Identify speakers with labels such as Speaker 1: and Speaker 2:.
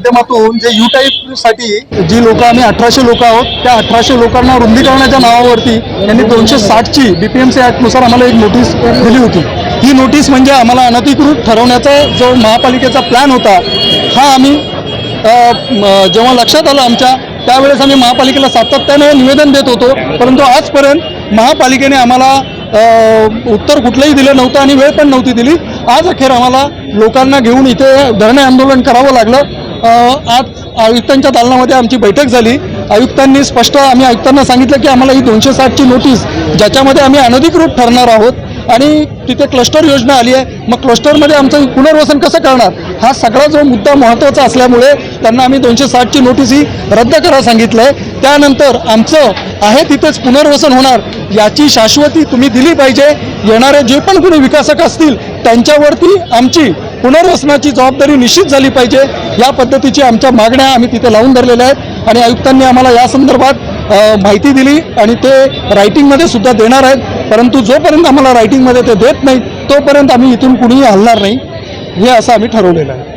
Speaker 1: माध्यमातून जे यू टाईपसाठी जी लोक आम्ही 1800 लोक आहोत, त्या 1800 लोकांना रुंदीकरणाच्या नावावरती यांनी 260ची BPMC ॲक्टनुसार आम्हाला एक नोटीस दिली होती। ही नोटीस म्हणजे आम्हाला अनधिकृत ठरवण्याचा जो महापालिकेचा प्लॅन होता, हा आम्ही जेव्हा लक्षात आलं आमच्या, त्यावेळेस आम्ही महापालिकेला सातत्याने निवेदन देत होतो, परंतु आजपर्यंत महापालिकेने आम्हाला उत्तर कुठलंही दिलं नव्हतं आणि वेळ पण नव्हती दिली। आज अखेर आम्हाला लोकांना घेऊन इथे धरणे आंदोलन करावं लागलं। आज आयुक्तांच्या दालनामध्ये आमची बैठक झाली। आयुक्तांनी स्पष्ट आम्ही आयुक्तांना सांगितलं की आम्हाला ही 260ची नोटीस, ज्याच्यामध्ये आम्ही अनधिकृत ठरणार आहोत आणि तिथे क्लस्टर योजना आली आहे, मग क्लस्टरमध्ये आमचं पुनर्वसन कसं करणार, हा सगळा जो मुद्दा महत्त्वाचा असल्यामुळे त्यांना आम्ही 260ची नोटीस ही रद्द करा सांगितलं आहे। त्यानंतर आमचं आहे तिथेच पुनर्वसन होणार, याची शाश्वती तुम्ही दिली पाहिजे। येणारे जे पण कोणी विकासक असतील त्यांच्यावरती आमची पुनर्वसनाची जबाबदारी निश्चित झाली पाहिजे, या पद्धतीची आमच्या मागण्या आम्ही तिथे लावून धरलेल्या आहेत आणि आयुक्तांनी आम्हाला या संदर्भात माहिती दिली आणि ते रायटिंगमध्ये सुद्धा देणार आहेत। परंतु जोपर्यंत आम्हाला रायटिंगमध्ये ते देत नाहीत तोपर्यंत आम्ही इथून कुणीही हलणार नाही, हे असं आम्ही ठरवलेलं आहे।